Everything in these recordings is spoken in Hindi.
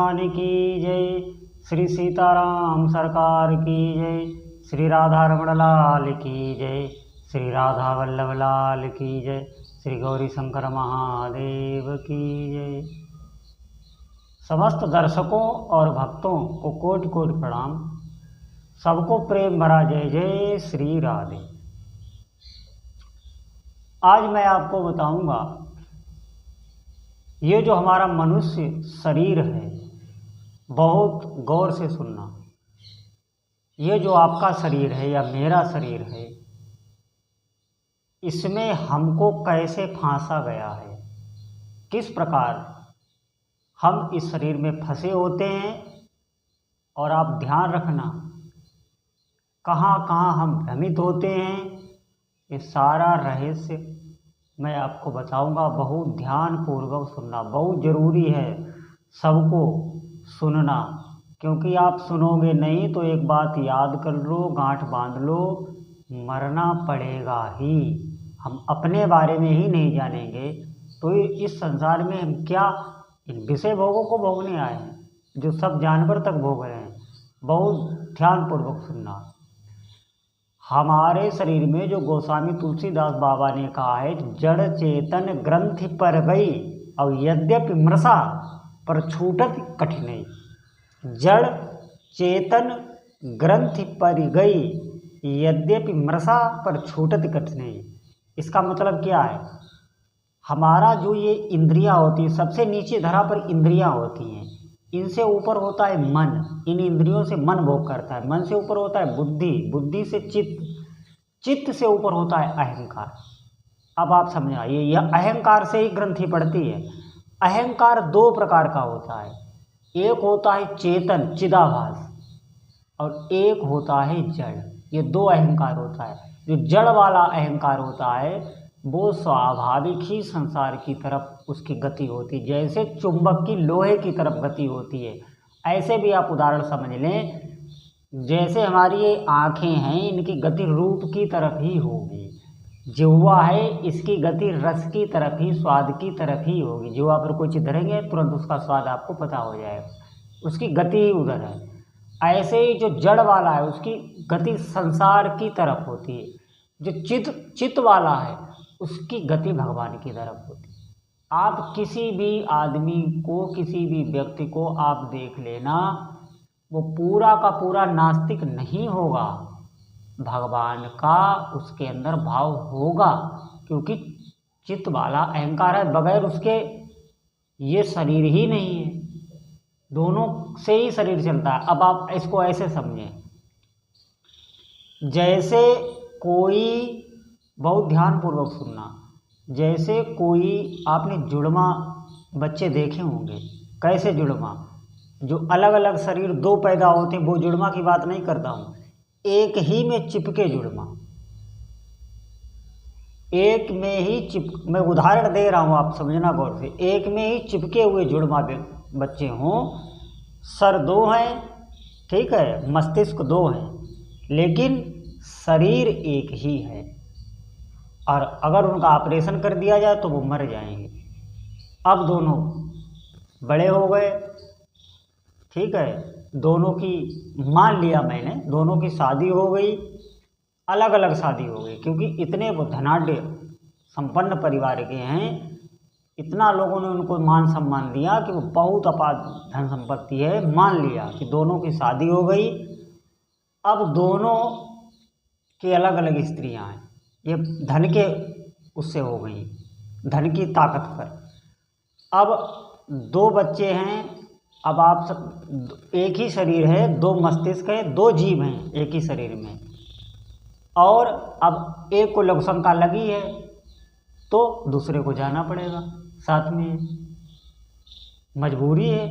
भगवान की जय। श्री सीताराम सरकार की जय। श्री राधा रमण लाल की जय। श्री राधा वल्लभ लाल की जय। श्री गौरी शंकर महादेव की जय। समस्त दर्शकों और भक्तों को कोटि कोटि प्रणाम। सबको प्रेम भरा जय जय श्री राधे। आज मैं आपको बताऊंगा, ये जो हमारा मनुष्य शरीर है, बहुत गौर से सुनना। ये जो आपका शरीर है या मेरा शरीर है, इसमें हमको कैसे फांसा गया है, किस प्रकार हम इस शरीर में फंसे होते हैं। और आप ध्यान रखना, कहाँ कहाँ हम भ्रमित होते हैं, ये सारा रहस्य मैं आपको बताऊंगा। बहुत ध्यानपूर्वक सुनना, बहुत ज़रूरी है सबको सुनना, क्योंकि आप सुनोगे नहीं तो एक बात याद कर लो, गांठ बांध लो, मरना पड़ेगा ही। हम अपने बारे में ही नहीं जानेंगे तो इस संसार में हम क्या इन विषय भोगों को भोगने आए हैं, जो सब जानवर तक भोग रहे हैं। बहुत ध्यानपूर्वक सुनना। हमारे शरीर में जो गोस्वामी तुलसीदास बाबा ने कहा है, जड़ चेतन ग्रंथि पर गई और यद्यपि मृषा पर छूटत कठिनाई। जड़ चेतन ग्रंथि पर गई यद्यपि मृषा पर छूटत कठिनाई। इसका मतलब क्या है? हमारा जो ये इंद्रियां होती हैं, सबसे नीचे धरा पर इंद्रियां होती हैं, इनसे ऊपर होता है मन। इन इंद्रियों से मन भोग करता है। मन से ऊपर होता है बुद्धि, बुद्धि से चित्त, चित्त से ऊपर होता है अहंकार। अब आप समझाइए, यह अहंकार से ही ग्रंथि पड़ती है। अहंकार दो प्रकार का होता है, एक होता है चेतन चिदाभास और एक होता है जड़। ये दो अहंकार होता है। जो जड़ वाला अहंकार होता है वो स्वाभाविक ही संसार की तरफ उसकी गति होती, जैसे चुंबक की लोहे की तरफ गति होती है। ऐसे भी आप उदाहरण समझ लें, जैसे हमारी ये आँखें हैं, इनकी गति रूप की तरफ ही होगी। जिह्वा है, इसकी गति रस की तरफ ही, स्वाद की तरफ ही होगी। जिह्वा पर कोई चीज़ धरेंगे तुरंत उसका स्वाद आपको पता हो जाएगा, उसकी गति ही उधर है। ऐसे ही जो जड़ वाला है उसकी गति संसार की तरफ होती है। जो चित्त वाला है उसकी गति भगवान की तरफ होती है। आप किसी भी आदमी को, किसी भी व्यक्ति को आप देख लेना, वो पूरा का पूरा नास्तिक नहीं होगा, भगवान का उसके अंदर भाव होगा, क्योंकि चित्त वाला अहंकार है। बगैर उसके ये शरीर ही नहीं है, दोनों से ही शरीर चलता है। अब आप इसको ऐसे समझें, जैसे कोई, बहुत ध्यानपूर्वक सुनना, जैसे कोई आपने जुड़वा बच्चे देखे होंगे। कैसे जुड़वा? जो अलग अलग शरीर दो पैदा होते हैं, वो जुड़वा की बात नहीं करता हूँ। एक ही में चिपके जुड़वा, एक में ही मैं उदाहरण दे रहा हूँ, आप समझना गौर से। एक में ही चिपके हुए जुड़वा बच्चे हों, सर दो हैं, ठीक है, मस्तिष्क दो हैं, लेकिन शरीर एक ही है। और अगर उनका ऑपरेशन कर दिया जाए तो वो मर जाएंगे। अब दोनों बड़े हो गए, ठीक है, दोनों की, मान लिया मैंने, दोनों की शादी हो गई, अलग अलग शादी हो गई, क्योंकि इतने वो धनाढ़ संपन्न परिवार के हैं, इतना लोगों ने उनको मान सम्मान दिया कि वो बहुत अपार धन संपत्ति है। मान लिया कि दोनों की शादी हो गई। अब दोनों की अलग अलग स्त्रियां हैं, ये धन के उससे हो गई, धन की ताकत पर। अब दो बच्चे हैं। अब आप सब, एक ही शरीर है, दो मस्तिष्क है, दो जीव हैं एक ही शरीर में, और अब एक को लघु शंका लगी है तो दूसरे को जाना पड़ेगा साथ में, मजबूरी है।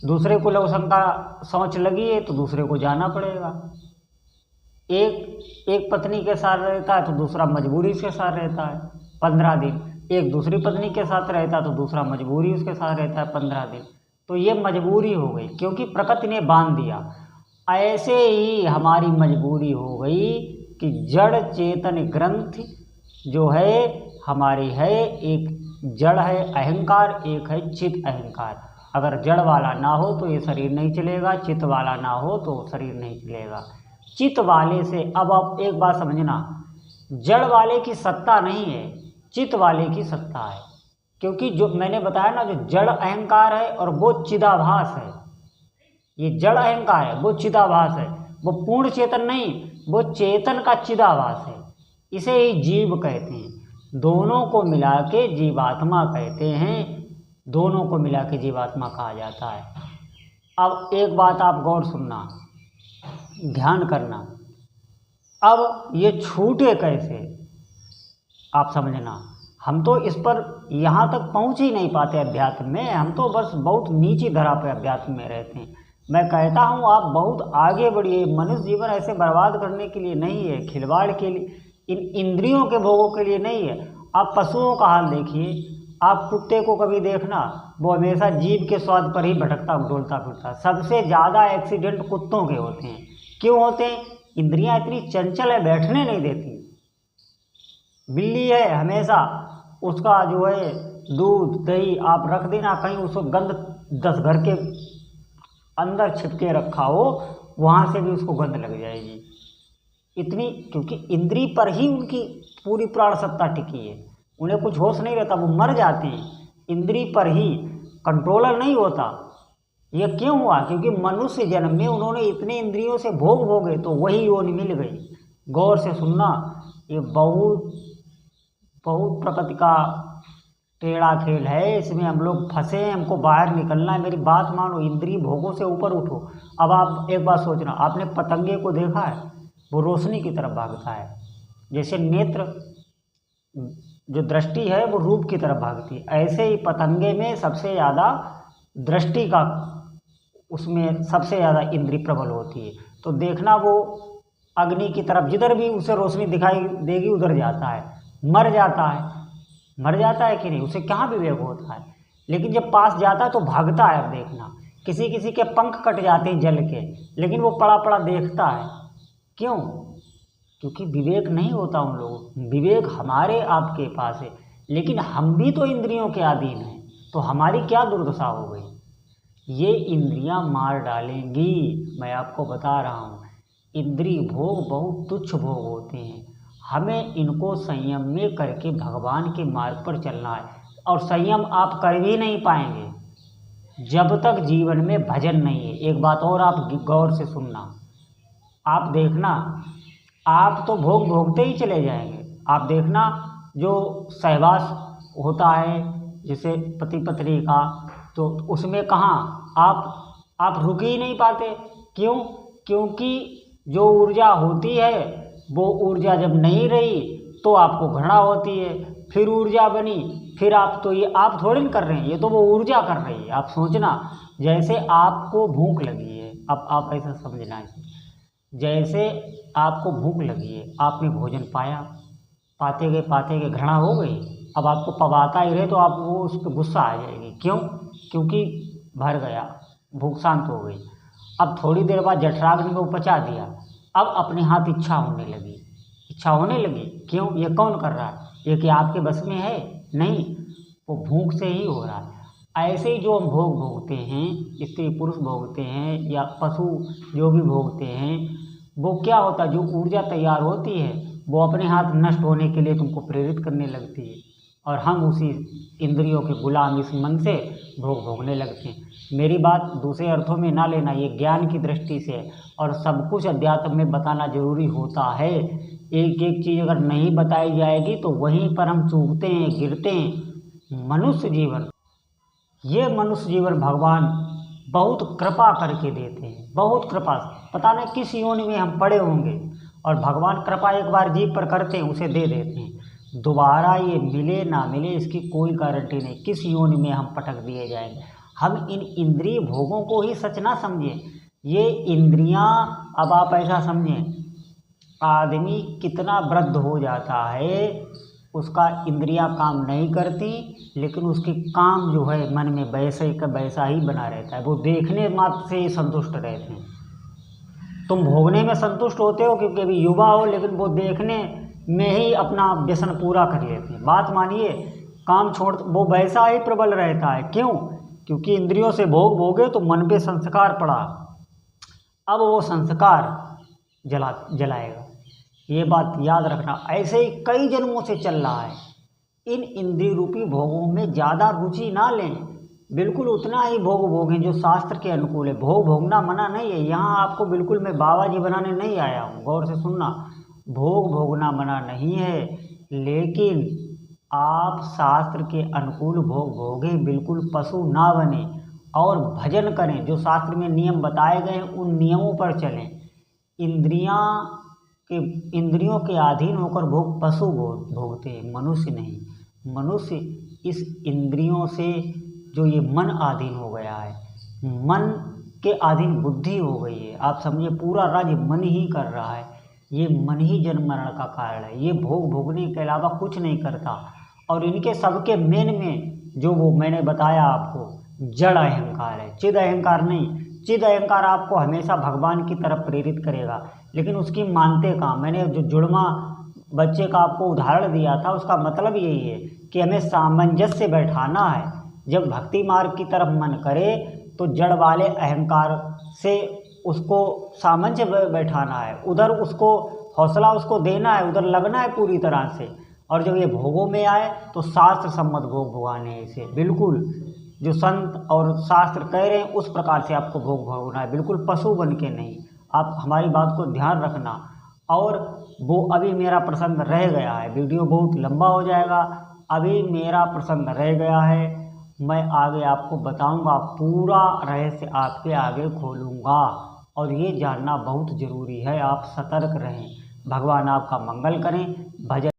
दूसरे को लघु शंका सोच लगी है तो दूसरे को जाना पड़ेगा। एक पत्नी के साथ रहता है तो दूसरा मजबूरी के साथ रहता है 15 दिन। एक दूसरी पत्नी के साथ रहता है तो दूसरा मजबूरी उसके साथ रहता है 15 दिन। तो ये मजबूरी हो गई, क्योंकि प्रकृति ने बांध दिया। ऐसे ही हमारी मजबूरी हो गई कि जड़ चेतन ग्रंथ जो है हमारी है, एक जड़ है अहंकार, एक है चित अहंकार। अगर जड़ वाला ना हो तो ये शरीर नहीं चलेगा, चित्त वाला ना हो तो शरीर नहीं चलेगा। चित्त वाले से, अब आप एक बात समझना, जड़ वाले की सत्ता नहीं है, चित्त वाले की सत्ता है। क्योंकि जो मैंने बताया ना, जो जड़ अहंकार है और वो चिदाभास है, ये जड़ अहंकार है वो चिदाभास है, वो पूर्ण चेतन नहीं, वो चेतन का चिदाभास है। इसे ही जीव कहते हैं। दोनों को मिला के जीवात्मा कहते हैं, दोनों को मिला के जीवात्मा कहा जाता है। अब एक बात आप गौर सुनना, ध्यान करना, अब ये छूटे कैसे आप समझना। हम तो इस पर यहाँ तक पहुँच ही नहीं पाते अध्यात्म में, हम तो बस बहुत नीची धरा पे अध्यात्म में रहते हैं। मैं कहता हूँ आप बहुत आगे बढ़िए। मनुष्य जीवन ऐसे बर्बाद करने के लिए नहीं है, खिलवाड़ के लिए, इन इंद्रियों के भोगों के लिए नहीं है। आप पशुओं का हाल देखिए, आप कुत्ते को कभी देखना, वो हमेशा जीभ के स्वाद पर ही भटकता डोलता फिरता। सबसे ज़्यादा एक्सीडेंट कुत्तों के होते हैं। क्यों होते हैं? इंद्रियां इतनी चंचल है, बैठने नहीं देती। बिल्ली है, हमेशा उसका जो है दूध दही आप रख देना कहीं, उसको गंध 10 घर के अंदर छिपके रखा हो, वहाँ से भी उसको गंध लग जाएगी इतनी, क्योंकि इंद्री पर ही उनकी पूरी प्राण सत्ता टिकी है। उन्हें कुछ होश नहीं रहता, वो मर जाते हैं इंद्री पर ही, कंट्रोलर नहीं होता। ये क्यों हुआ? क्योंकि मनुष्य जन्म में उन्होंने इतने इंद्रियों से भोग भोगे तो वही योनि मिल गई। गौर से सुनना, ये बहुत बहुत प्रकृति का टेढ़ा खेल है, इसमें हम लोग फंसे हैं, हमको बाहर निकलना है। मेरी बात मानो, इंद्रिय भोगों से ऊपर उठो। अब आप एक बात सोचना, आपने पतंगे को देखा है? वो रोशनी की तरफ भागता है, जैसे नेत्र जो दृष्टि है वो रूप की तरफ भागती है, ऐसे ही पतंगे में सबसे ज़्यादा दृष्टि का, उसमें सबसे ज़्यादा इंद्रिय प्रबल होती है। तो देखना वो अग्नि की तरफ जिधर भी उसे रोशनी दिखाई देगी उधर जाता है, मर जाता है। मर जाता है कि नहीं? उसे कहाँ विवेक होता है। लेकिन जब पास जाता है तो भागता है। अब देखना, किसी किसी के पंख कट जाते हैं जल के, लेकिन वो पड़ा पड़ा देखता है। क्यों? क्योंकि विवेक नहीं होता उन लोगों। विवेक हमारे आपके पास है, लेकिन हम भी तो इंद्रियों के अधीन हैं, तो हमारी क्या दुर्दशा हो गई। ये इंद्रियां मार डालेंगी, मैं आपको बता रहा हूँ। इंद्रिय भोग बहुत तुच्छ भोग होते हैं, हमें इनको संयम में करके भगवान के मार्ग पर चलना है। और संयम आप कर भी नहीं पाएंगे जब तक जीवन में भजन नहीं है। एक बात और आप गौर से सुनना, आप देखना, आप तो भोग भोगते ही चले जाएंगे। आप देखना, जो सहवास होता है जैसे पति पत्नी का, तो उसमें कहाँ आप रुक ही नहीं पाते। क्यों? क्योंकि जो ऊर्जा होती है वो ऊर्जा जब नहीं रही तो आपको घृणा होती है, फिर ऊर्जा बनी, फिर आप, तो ये आप थोड़ी न कर रहे हैं, ये तो वो ऊर्जा कर रही है। आप सोचना, जैसे आपको भूख लगी है, अब आप ऐसा समझना है, जैसे आपको भूख लगी है, आपने भोजन पाया, पाते गए घृणा हो गई। अब आपको पवाता ही रहे तो आप वो उस पर गुस्सा आ जाएगी। क्यों? क्योंकि भर गया, भूख शांत हो गई। अब थोड़ी देर बाद जठराग्नि में उपचा दिया, अब अपने हाथ इच्छा होने लगी। क्यों? ये कौन कर रहा है? ये कि आपके बस में है? नहीं, वो भूख से ही हो रहा है। ऐसे ही जो हम भोग भोगते हैं, स्त्री पुरुष भोगते हैं या पशु जो भी भोगते हैं, वो क्या होता है, जो ऊर्जा तैयार होती है वो अपने हाथ नष्ट होने के लिए तुमको प्रेरित करने लगती है, और हम उसी इंद्रियों के गुलाम इस मन से भोग भोगने लगते हैं। मेरी बात दूसरे अर्थों में ना लेना, ये ज्ञान की दृष्टि से, और सब कुछ अध्यात्म में बताना जरूरी होता है। एक एक चीज़ अगर नहीं बताई जाएगी तो वहीं पर हम चूकते हैं, गिरते हैं। मनुष्य जीवन, ये मनुष्य जीवन भगवान बहुत कृपा करके देते हैं, बहुत कृपा। पता नहीं किस योनि में हम पड़े होंगे, और भगवान कृपा एक बार जीव पर करते हैं, उसे दे देते हैं। दोबारा ये मिले ना मिले इसकी कोई गारंटी नहीं, किस योनि में हम पटक दिए जाएंगे। हम इन इंद्रिय भोगों को ही सच ना समझें। ये इंद्रियां, अब आप ऐसा समझें, आदमी कितना वृद्ध हो जाता है, उसका इंद्रियां काम नहीं करती, लेकिन उसके काम जो है मन में वैसे का वैसा ही बना रहता है। वो देखने मात्र से ही संतुष्ट रहते हैं। तुम भोगने में संतुष्ट होते हो क्योंकि अभी युवा हो, लेकिन वो देखने में ही अपना व्यसन पूरा कर लेते हैं। बात मानिए, काम छोड़ वो वैसा ही प्रबल रहता है। क्यों? क्योंकि इंद्रियों से भोग भोगे तो मन पे संस्कार पड़ा, अब वो संस्कार जलाएगा। ये बात याद रखना। ऐसे ही कई जन्मों से चल रहा है। इन इंद्रिय रूपी भोगों में ज़्यादा रुचि ना लें, बिल्कुल उतना ही भोग भोगें जो शास्त्र के अनुकूल है। भोग भोगना मना नहीं है, यहाँ आपको बिल्कुल मैं बाबा जी बनाने नहीं आया हूँ, गौर से सुनना। भोग भोगना मना नहीं है, लेकिन आप शास्त्र के अनुकूल भोग भोगें, बिल्कुल पशु ना बने और भजन करें। जो शास्त्र में नियम बताए गए हैं उन नियमों पर चलें। इंद्रियों के अधीन होकर भोग पशु भोगते हैं, मनुष्य नहीं। मनुष्य इस इंद्रियों से जो ये मन अधीन हो गया है, मन के अधीन बुद्धि हो गई है। आप समझिए पूरा राज्य मन ही कर रहा है। ये मन ही जन्म मरण का कारण है। ये भोग भोगने के अलावा कुछ नहीं करता। और इनके सबके मेन में जो वो मैंने बताया आपको, जड़ अहंकार है, चिद अहंकार नहीं। चिद अहंकार आपको हमेशा भगवान की तरफ प्रेरित करेगा, लेकिन उसकी मानते कहाँ। मैंने जो जुड़वा बच्चे का आपको उदाहरण दिया था, उसका मतलब यही है कि हमें सामंजस्य बैठाना है। जब भक्ति मार्ग की तरफ मन करे तो जड़ वाले अहंकार से उसको सामंजस्य बैठाना है, उधर उसको हौसला उसको देना है, उधर लगना है पूरी तरह से। और जब ये भोगों में आए तो शास्त्र सम्मत भोग भोगाने हैं इसे, बिल्कुल जो संत और शास्त्र कह रहे हैं उस प्रकार से आपको भोग भोगना है, बिल्कुल पशु बन के नहीं। आप हमारी बात को ध्यान रखना। और वो अभी मेरा प्रसंग रह गया है, वीडियो बहुत लंबा हो जाएगा, अभी मेरा प्रसंग रह गया है, मैं आगे आपको बताऊंगा, पूरा रहस्य आपके आगे खोलूंगा। और ये जानना बहुत ज़रूरी है, आप सतर्क रहें। भगवान आपका मंगल करें। भजन